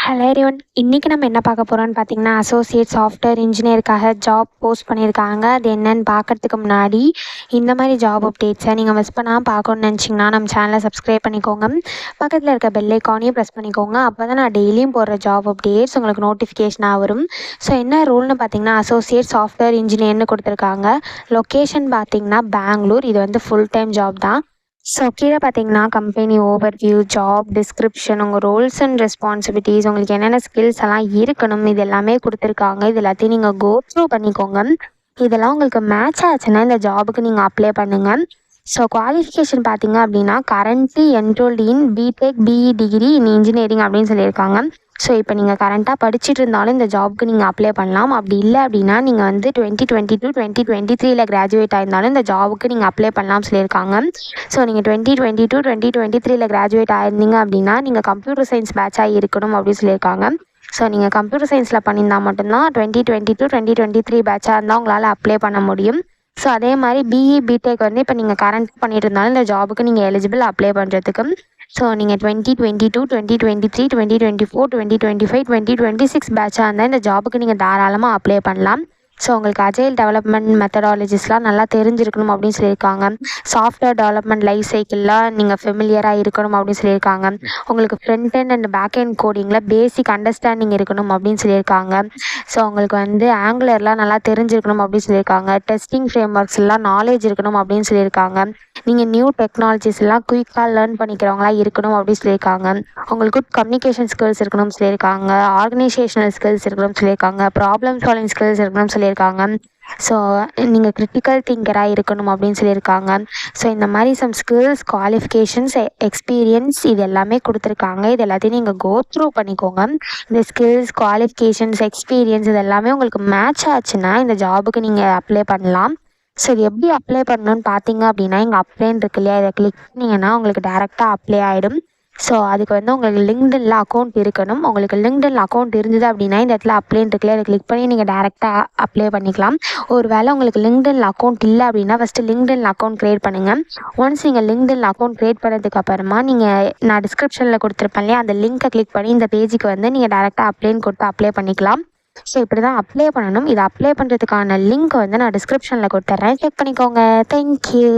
Hello everyone. இன்றைக்கி நம்ம என்ன பார்க்க போகிறோம்னு பார்த்தீங்கன்னா, அசோசியேட் சாஃப்ட்வேர் இன்ஜினியருக்காக ஜாப் போஸ்ட் பண்ணியிருக்காங்க. அது என்னன்னு பார்க்கறதுக்கு முன்னாடி இந்த மாதிரி ஜாப் அப்டேட்ஸை நீங்கள் மிஸ் பண்ணாமல் பார்க்கணுன்னு நினச்சிங்கன்னா நம்ம சேனலை சப்ஸ்கிரைப் பண்ணிக்கோங்க. பக்கத்தில் இருக்க பெல் ஐக்கானையும் ப்ரெஸ் பண்ணிக்கோங்க. அப்போ தான் நான் டெய்லியும் போடுற ஜாப் அப்டேட்ஸ் உங்களுக்கு நோட்டிஃபிகேஷனாக வரும். ஸோ என்ன ரோல்னு பார்த்தீங்கன்னா, அசோசியேட் சாஃப்ட்வேர் இன்ஜினியர்னு கொடுத்துருக்காங்க. லொக்கேஷன் பார்த்தீங்கன்னா பெங்களூர். இது வந்து ஃபுல் டைம் ஜாப் தான். ஸோ கீழே பார்த்தீங்கன்னா கம்பெனி ஓவர்வியூ, ஜாப் டிஸ்கிரிப்ஷன், உங்கள் ரோல்ஸ் அண்ட் ரெஸ்பான்சிபிலிட்டிஸ், உங்களுக்கு என்னென்ன ஸ்கில்ஸ் எல்லாம் இருக்கணும், இது எல்லாமே கொடுத்துருக்காங்க. இது எல்லாத்தையும் நீங்கள் கோ த்ரூ பண்ணிக்கோங்க. இதெல்லாம் உங்களுக்கு மேட்ச் ஆச்சுன்னா இந்த ஜாபுக்கு நீங்கள் அப்ளை பண்ணுங்கள். ஸோ குவாலிஃபிகேஷன் பார்த்தீங்க அப்படின்னா currently enrolled in BTech BE degree in engineering அப்படின்னு சொல்லியிருக்காங்க. ஸோ இப்போ நீங்கள் கரண்ட்டாக படிச்சுட்டு இருந்தாலும் இந்த ஜாபுக்கு நீங்கள் அப்ளை பண்ணலாம். அப்படி இல்லை அப்படின்னா நீங்கள் வந்து 2022 2023 கிராஜுவேட் ஆயிருந்தாலும் இந்த ஜாபுக்கு நீங்கள் அப்ளை பண்ணலாம்னு சொல்லியிருக்காங்க. ஸோ நீங்கள் 2022 2023 கிராஜுவேட் ஆயிருந்தீங்க அப்படின்னா நீங்கள் கம்ப்யூட்டர் சயின்ஸ் பேட்சாக இருக்கணும் அப்படின்னு சொல்லியிருக்காங்க. ஸோ நீங்கள் கம்ப்யூட்டர் சயின்ஸில் பண்ணியிருந்தால் மட்டும்தான் 2022 2023 பேட்சாக இருந்தால் உங்களால் அப்ளை பண்ண முடியும். ஸோ அதே மாதிரி பிஇ பிடெக் வந்து இப்போ நீங்கள் கரண்ட் பண்ணிட்டு இருந்தாலும் இந்த ஜாபுக்கு நீங்கள் எலிஜிபிள் அப்ளை பண்ணுறதுக்கு. ஸோ நீங்கள் 2022 2023 2024 2025 2026 பேட்சாக இருந்தால் இந்த ஜாபுக்கு நீங்கள் தாராளமாக அப்ளை பண்ணலாம். ஸோ உங்களுக்கு அஜைல் டெவலப்மெண்ட் மெத்தடாலஜிஸ்லாம் நல்லா தெரிஞ்சிருக்கணும் அப்படின்னு சொல்லியிருக்காங்க. சாஃப்ட்வேர் டெவலப்மெண்ட் லைஃப் சைக்கிள்லாம் நீங்கள் ஃபெமிலியராக இருக்கணும் அப்படின்னு சொல்லியிருக்காங்க. உங்களுக்கு front end and back end கோடிங்கில் பேசிக் அண்டர்ஸ்டாண்டிங் இருக்கணும் அப்படின்னு சொல்லியிருக்காங்க. ஸோ உங்களுக்கு வந்து ஆங்குலர்லாம் நல்லா தெரிஞ்சிருக்கணும் அப்படின்னு சொல்லியிருக்காங்க. டெஸ்டிங் ஃப்ரேம் ஒர்க்ஸ்லாம் நாலேஜ் இருக்கணும் அப்படின்னு சொல்லியிருக்காங்க. நீங்கள் நியூ டெக்னாலஜிஸ் எல்லாம் குயிக்காக லேர்ன் பண்ணிக்கிறவங்களா இருக்கணும் அப்படின்னு சொல்லியிருக்காங்க. உங்களுக்கு குட் கம்யூனிகேஷன் ஸ்கில்ஸ் இருக்கணும்னு சொல்லியிருக்காங்க. ஆர்கனைசேஷனல் ஸ்கில்ஸ் இருக்கணும்னு சொல்லியிருக்காங்க. ப்ராப்ளம் சால்விங் ஸ்கில்ஸ் இருக்கணும்னு சொல்லியிருக்காங்க. ஸோ நீங்கள் கிரிட்டிக்கல் திங்கராக இருக்கணும் அப்படின்னு சொல்லியிருக்காங்க. ஸோ இந்த மாதிரி சம் ஸ்கில்ஸ், குவாலிஃபிகேஷன்ஸ், எக்ஸ்பீரியன்ஸ் இது எல்லாமே கொடுத்துருக்காங்க. இது எல்லாத்தையும் நீங்கள் கோ த்ரூ பண்ணிக்கோங்க. இந்த ஸ்கில்ஸ், குவாலிஃபிகேஷன்ஸ், எக்ஸ்பீரியன்ஸ் இது எல்லாமே உங்களுக்கு மேட்ச் ஆச்சுன்னா இந்த ஜாபுக்கு நீங்கள் அப்ளை பண்ணலாம். ஸோ இது எப்படி அப்ளை பண்ணணும்னு பார்த்தீங்க அப்படின்னா இங்கே அப்ளைன்னு இருக்கு இல்லையா, இதை கிளிக் பண்ணிங்கன்னா உங்களுக்கு டேரெக்டாக அப்ளை ஆகிடும். ஸோ அதுக்கு வந்து உங்களுக்கு லிங்க்டின்ல அக்கௌண்ட் இருக்கணும். உங்களுக்கு லிங்க்டின்ல அக்கௌண்ட் இருந்தது அப்படின்னா இந்த இடத்துல அப்ளைன்னு இருக்குல்ல, அதை கிளிக் பண்ணி நீங்கள் டேரெக்டாக அப்ளை பண்ணிக்கலாம். ஒரு வேளை உங்களுக்கு லிங்க்டின்ல அக்கௌண்ட் இல்லை அப்படின்னா ஃபஸ்ட்டு லிங்க்டின்ல அக்கௌண்ட் க்ரியேட் பண்ணுங்கள். ஒன்ஸ் நீங்கள் லிங்க்டின்ல அக்கௌண்ட் க்ரியேட் பண்ணதுக்கு அப்புறமா நான் டிஸ்கிரிப்ஷனில் கொடுத்துருப்பேன் இல்லையா, அந்த லிங்க்கை கிளிக் பண்ணி இந்த பேஜுக்கு வந்து நீங்கள் டேரெக்டாக அப்ளைன்னு கொடுத்து அப்ளை பண்ணிக்கலாம். ஸோ இப்படி தான் அப்ளை பண்ணணும். இதை அப்ளை பண்ணுறதுக்கான லிங்க் வந்து நான் டிஸ்கிரிப்ஷனில் கொடுத்துட்றேன், செக் பண்ணிக்கோங்க. தேங்க்யூ.